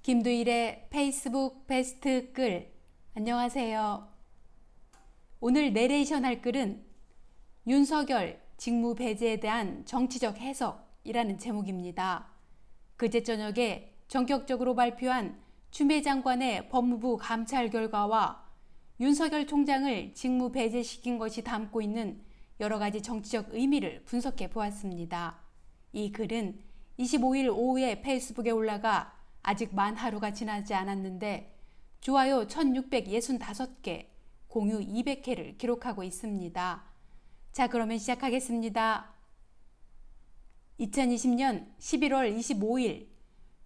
김두일의 페이스북 베스트 글. 안녕하세요. 오늘 내레이션 할 글은 윤석열 직무 배제에 대한 정치적 해석이라는 제목입니다. 그제 저녁에 전격적으로 발표한 추미애 장관의 법무부 감찰 결과와 윤석열 총장을 직무 배제시킨 것이 담고 있는 여러 가지 정치적 의미를 분석해 보았습니다. 이 글은 25일 오후에 페이스북에 올라가 아직 만 하루가 지나지 않았는데 좋아요 1665개, 공유 200회를 기록하고 있습니다. 자, 그러면 시작하겠습니다. 2020년 11월 25일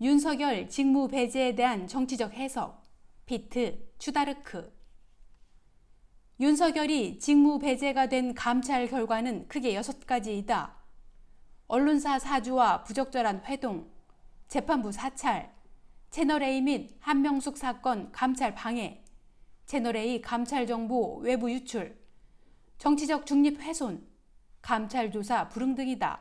윤석열 직무 배제에 대한 정치적 해석, 피트 추다르크. 윤석열이 직무 배제가 된 감찰 결과는 크게 6가지이다. 언론사 사주와 부적절한 회동, 재판부 사찰, 채널A 및 한명숙 사건 감찰 방해, 채널A 감찰 정보 외부 유출, 정치적 중립 훼손, 감찰 조사 불응 등이다.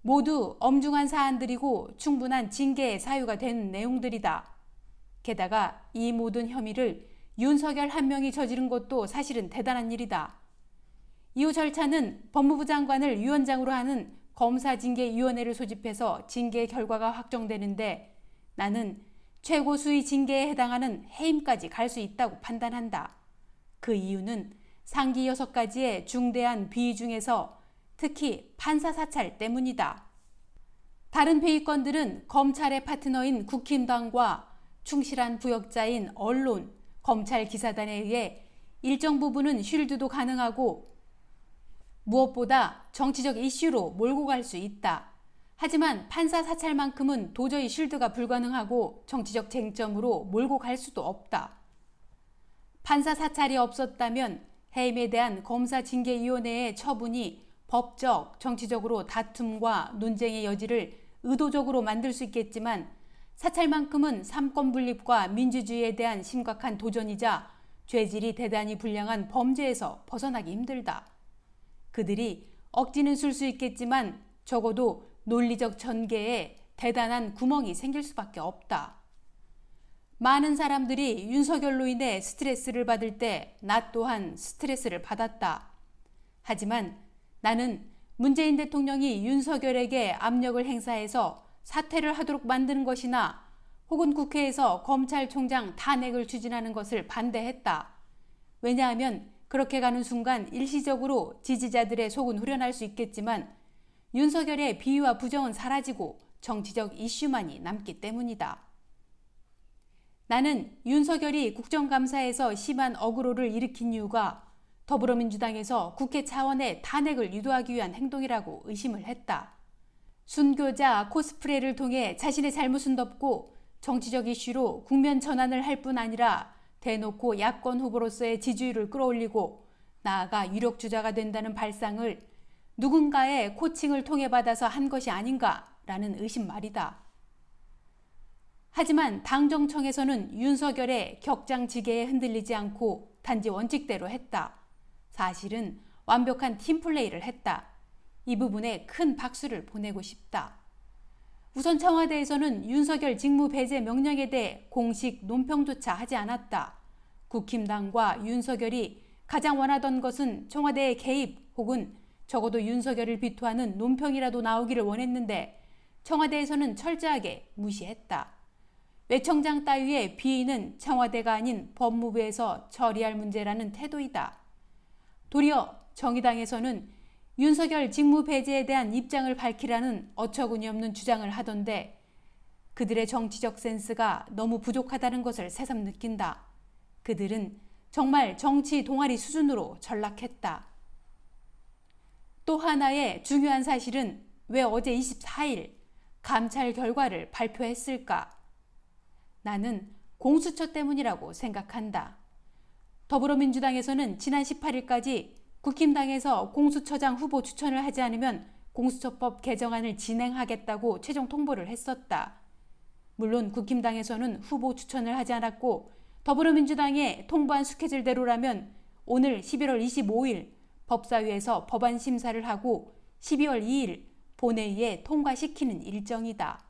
모두 엄중한 사안들이고 충분한 징계의 사유가 되는 내용들이다. 게다가 이 모든 혐의를 윤석열 한 명이 저지른 것도 사실은 대단한 일이다. 이후 절차는 법무부 장관을 위원장으로 하는 검사징계위원회를 소집해서 징계 결과가 확정되는데 나는 최고 수위 징계에 해당하는 해임까지 갈 수 있다고 판단한다. 그 이유는 상기 6가지의 중대한 비위 중에서 특히 판사 사찰 때문이다. 다른 배의건들은 검찰의 파트너인 국힘당과 충실한 부역자인 언론, 검찰 기사단에 의해 일정 부분은 쉴드도 가능하고 무엇보다 정치적 이슈로 몰고 갈 수 있다. 하지만 판사 사찰만큼은 도저히 쉴드가 불가능하고 정치적 쟁점으로 몰고 갈 수도 없다. 판사 사찰이 없었다면 해임에 대한 검사징계위원회의 처분이 법적, 정치적으로 다툼과 논쟁의 여지를 의도적으로 만들 수 있겠지만 사찰만큼은 삼권 분립과 민주주의에 대한 심각한 도전이자 죄질이 대단히 불량한 범죄에서 벗어나기 힘들다. 그들이 억지는 쓸 수 있겠지만 적어도 논리적 전개에 대단한 구멍이 생길 수밖에 없다. 많은 사람들이 윤석열로 인해 스트레스를 받을 때 나 또한 스트레스를 받았다. 하지만 나는 문재인 대통령이 윤석열에게 압력을 행사해서 사퇴를 하도록 만드는 것이나 혹은 국회에서 검찰총장 탄핵을 추진하는 것을 반대했다. 왜냐하면 그렇게 가는 순간 일시적으로 지지자들의 속은 후련할 수 있겠지만 윤석열의 비위와 부정은 사라지고 정치적 이슈만이 남기 때문이다. 나는 윤석열이 국정감사에서 심한 어그로를 일으킨 이유가 더불어민주당에서 국회 차원의 탄핵을 유도하기 위한 행동이라고 의심을 했다. 순교자 코스프레를 통해 자신의 잘못은 덮고 정치적 이슈로 국면 전환을 할 뿐 아니라 대놓고 야권 후보로서의 지지율을 끌어올리고 나아가 유력주자가 된다는 발상을 누군가의 코칭을 통해 받아서 한 것이 아닌가라는 의심 말이다. 하지만 당정청에서는 윤석열의 격장지게에 흔들리지 않고 단지 원칙대로 했다. 사실은 완벽한 팀플레이를 했다. 이 부분에 큰 박수를 보내고 싶다. 우선 청와대에서는 윤석열 직무 배제 명령에 대해 공식 논평조차 하지 않았다. 국힘당과 윤석열이 가장 원하던 것은 청와대의 개입 혹은 적어도 윤석열을 비토하는 논평이라도 나오기를 원했는데 청와대에서는 철저하게 무시했다. 외청장 따위의 비위는 청와대가 아닌 법무부에서 처리할 문제라는 태도이다. 도리어 정의당에서는 윤석열 직무 배제에 대한 입장을 밝히라는 어처구니 없는 주장을 하던데 그들의 정치적 센스가 너무 부족하다는 것을 새삼 느낀다. 그들은 정말 정치 동아리 수준으로 전락했다. 또 하나의 중요한 사실은 왜 어제 24일 감찰 결과를 발표했을까? 나는 공수처 때문이라고 생각한다. 더불어민주당에서는 지난 18일까지 국힘당에서 공수처장 후보 추천을 하지 않으면 공수처법 개정안을 진행하겠다고 최종 통보를 했었다. 물론 국힘당에서는 후보 추천을 하지 않았고 더불어민주당에 통보한 스케줄대로라면 오늘 11월 25일 법사위에서 법안 심사를 하고 12월 2일 본회의에 통과시키는 일정이다.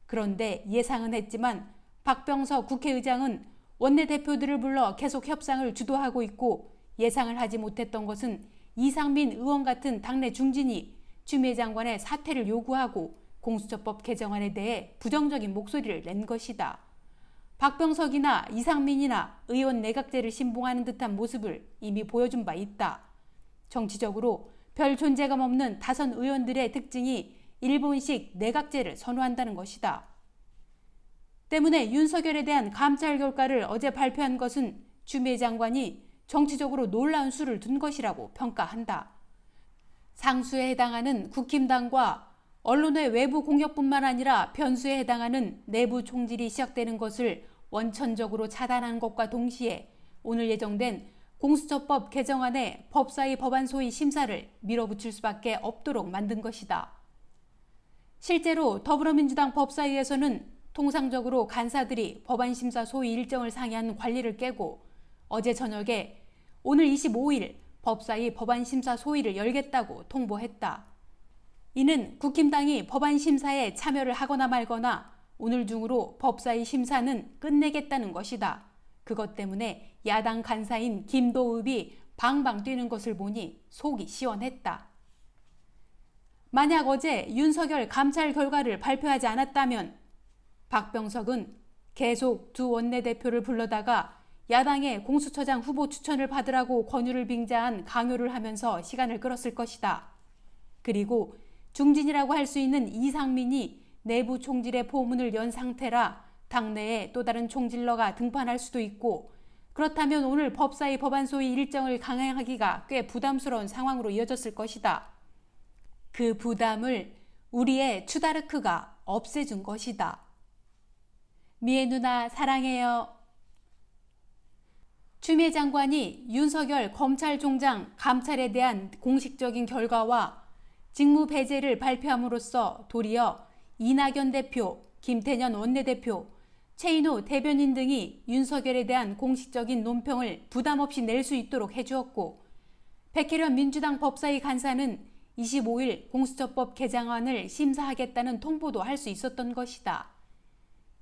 그런데 예상은 했지만 박병석 국회의장은 원내대표들을 불러 계속 협상을 주도하고 있고, 예상을 하지 못했던 것은 이상민 의원 같은 당내 중진이 추미애 장관의 사퇴를 요구하고 공수처법 개정안에 대해 부정적인 목소리를 낸 것이다. 박병석이나 이상민이나 의원 내각제를 신봉하는 듯한 모습을 이미 보여준 바 있다. 정치적으로 별 존재감 없는 다선 의원들의 특징이 일본식 내각제를 선호한다는 것이다. 때문에 윤석열에 대한 감찰 결과를 어제 발표한 것은 추미애 장관이 정치적으로 놀라운 수를 둔 것이라고 평가한다. 상수에 해당하는 국힘당과 언론의 외부 공격뿐만 아니라 변수에 해당하는 내부 총질이 시작되는 것을 원천적으로 차단하는 것과 동시에 오늘 예정된 공수처법 개정안의 법사위 법안 소위 심사를 밀어붙일 수밖에 없도록 만든 것이다. 실제로 더불어민주당 법사위에서는 통상적으로 간사들이 법안 심사 소위 일정을 상의한 관리를 깨고 어제 저녁에 오늘 25일 법사위 법안 심사 소위를 열겠다고 통보했다. 이는 국힘당이 법안 심사에 참여를 하거나 말거나 오늘 중으로 법사위 심사는 끝내겠다는 것이다. 그것 때문에 야당 간사인 김도읍이 방방 뛰는 것을 보니 속이 시원했다. 만약 어제 윤석열 감찰 결과를 발표하지 않았다면 박병석은 계속 두 원내대표를 불러다가 야당의 공수처장 후보 추천을 받으라고 권유를 빙자한 강요를 하면서 시간을 끌었을 것이다. 그리고 중진이라고 할 수 있는 이상민이 내부 총질의 포문을 연 상태라 당내에 또 다른 총질러가 등판할 수도 있고, 그렇다면 오늘 법사위 법안 소위 일정을 강행하기가 꽤 부담스러운 상황으로 이어졌을 것이다. 그 부담을 우리의 추다르크가 없애준 것이다. 미애 누나 사랑해요. 추미애 장관이 윤석열 검찰총장 감찰에 대한 공식적인 결과와 직무 배제를 발표함으로써 도리어 이낙연 대표, 김태년 원내대표, 최인호 대변인 등이 윤석열에 대한 공식적인 논평을 부담 없이 낼 수 있도록 해주었고, 백혜련 민주당 법사위 간사는 25일 공수처법 개정안을 심사하겠다는 통보도 할 수 있었던 것이다.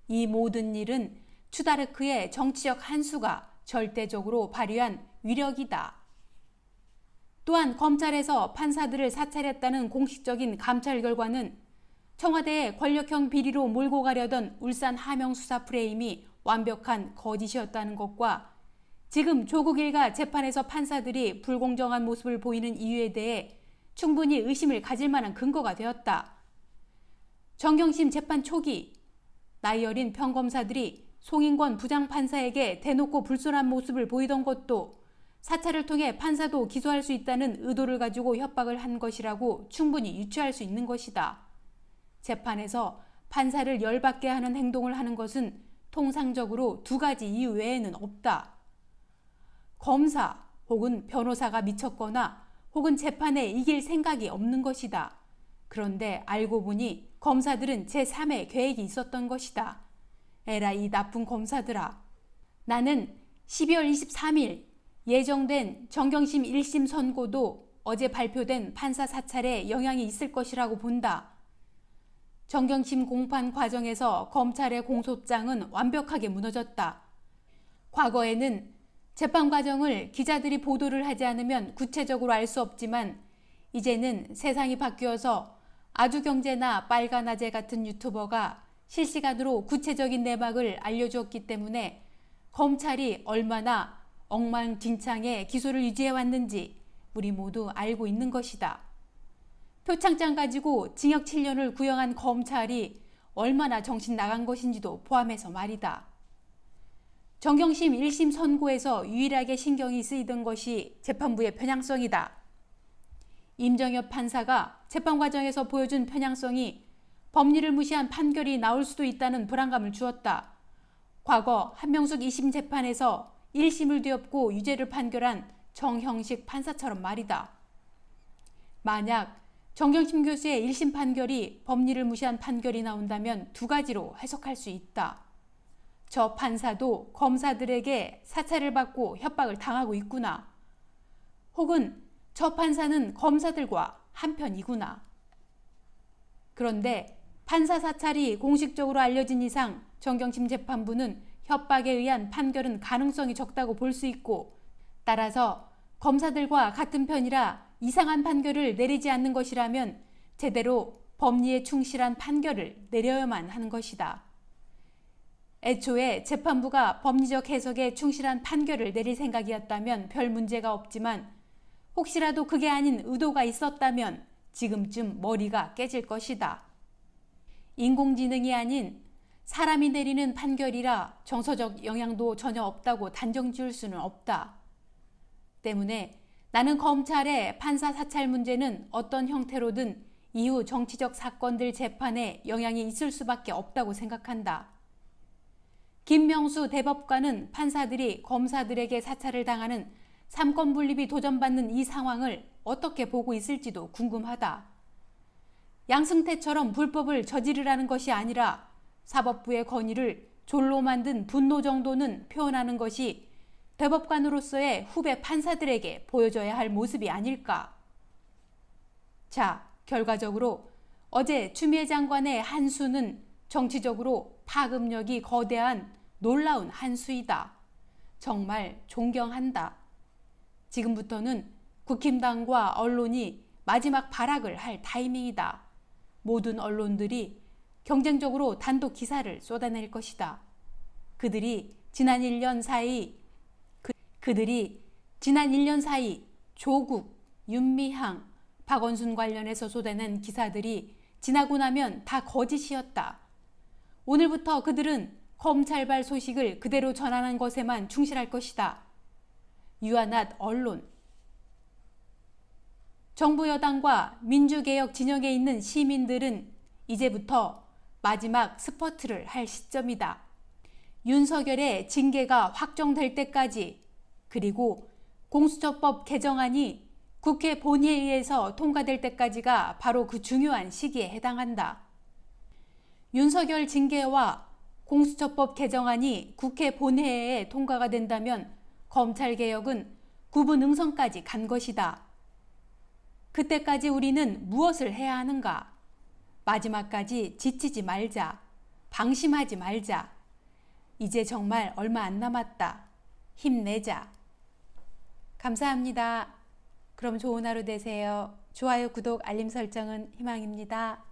이 모든 일은 추다르크의 정치적 한수가 절대적으로 발휘한 위력이다. 또한 검찰에서 판사들을 사찰했다는 공식적인 감찰 결과는 청와대의 권력형 비리로 몰고 가려던 울산 하명 수사 프레임이 완벽한 거짓이었다는 것과 지금 조국 일가 재판에서 판사들이 불공정한 모습을 보이는 이유에 대해 충분히 의심을 가질 만한 근거가 되었다. 정경심 재판 초기 나이 어린 평검사들이 송인권 부장판사에게 대놓고 불손한 모습을 보이던 것도 사찰을 통해 판사도 기소할 수 있다는 의도를 가지고 협박을 한 것이라고 충분히 유추할 수 있는 것이다. 재판에서 판사를 열받게 하는 행동을 하는 것은 통상적으로 두 가지 이유 외에는 없다. 검사 혹은 변호사가 미쳤거나 혹은 재판에 이길 생각이 없는 것이다. 그런데 알고 보니 검사들은 제3의 계획이 있었던 것이다. 에라 이 나쁜 검사들아. 나는 12월 23일 예정된 정경심 1심 선고도 어제 발표된 판사 사찰에 영향이 있을 것이라고 본다. 정경심 공판 과정에서 검찰의 공소장은 완벽하게 무너졌다. 과거에는 재판 과정을 기자들이 보도를 하지 않으면 구체적으로 알 수 없지만 이제는 세상이 바뀌어서 아주경제나 빨간아재 같은 유튜버가 실시간으로 구체적인 내막을 알려주었기 때문에 검찰이 얼마나 엉망진창의 기소를 유지해왔는지 우리 모두 알고 있는 것이다. 표창장 가지고 징역 7년을 구형한 검찰이 얼마나 정신 나간 것인지도 포함해서 말이다. 정경심 1심 선고에서 유일하게 신경이 쓰이던 것이 재판부의 편향성이다. 임정엽 판사가 재판 과정에서 보여준 편향성이 법리를 무시한 판결이 나올 수도 있다는 불안감을 주었다. 과거 한명숙 2심 재판에서 1심을 뒤엎고 유죄를 판결한 정형식 판사처럼 말이다. 만약 정경심 교수의 1심 판결이 법리를 무시한 판결이 나온다면 두 가지로 해석할 수 있다. 저 판사도 검사들에게 사찰을 받고 협박을 당하고 있구나. 혹은 저 판사는 검사들과 한편이구나. 그런데 판사 사찰이 공식적으로 알려진 이상 정경심 재판부는 협박에 의한 판결은 가능성이 적다고 볼 수 있고, 따라서 검사들과 같은 편이라 이상한 판결을 내리지 않는 것이라면 제대로 법리에 충실한 판결을 내려야만 하는 것이다. 애초에 재판부가 법리적 해석에 충실한 판결을 내릴 생각이었다면 별 문제가 없지만, 혹시라도 그게 아닌 의도가 있었다면 지금쯤 머리가 깨질 것이다. 인공지능이 아닌 사람이 내리는 판결이라 정서적 영향도 전혀 없다고 단정 지을 수는 없다. 때문에 나는 검찰의 판사 사찰 문제는 어떤 형태로든 이후 정치적 사건들 재판에 영향이 있을 수밖에 없다고 생각한다. 김명수 대법관은 판사들이 검사들에게 사찰을 당하는 삼권 분립이 도전받는 이 상황을 어떻게 보고 있을지도 궁금하다. 양승태처럼 불법을 저지르라는 것이 아니라 사법부의 권위를 졸로 만든 분노 정도는 표현하는 것이 대법관으로서의 후배 판사들에게 보여줘야 할 모습이 아닐까. 자, 결과적으로 어제 추미애 장관의 한 수는 정치적으로 파급력이 거대한 놀라운 한 수이다. 정말 존경한다. 지금부터는 국힘당과 언론이 마지막 발악을 할 타이밍이다. 모든 언론들이 경쟁적으로 단독 기사를 쏟아낼 것이다. 그들이 지난 1년 사이 조국, 윤미향, 박원순 관련해서 쏟아낸 기사들이 지나고 나면 다 거짓이었다. 오늘부터 그들은 검찰발 소식을 그대로 전하는 것에만 충실할 것이다. 유한한 언론. 정부 여당과 민주개혁 진영에 있는 시민들은 이제부터 마지막 스퍼트를 할 시점이다. 윤석열의 징계가 확정될 때까지, 그리고 공수처법 개정안이 국회 본회의에서 통과될 때까지가 바로 그 중요한 시기에 해당한다. 윤석열 징계와 공수처법 개정안이 국회 본회의에 통과가 된다면 검찰개혁은 구분응성까지 간 것이다. 그때까지 우리는 무엇을 해야 하는가? 마지막까지 지치지 말자. 방심하지 말자. 이제 정말 얼마 안 남았다. 힘내자. 감사합니다. 그럼 좋은 하루 되세요. 좋아요, 구독, 알림 설정은 희망입니다.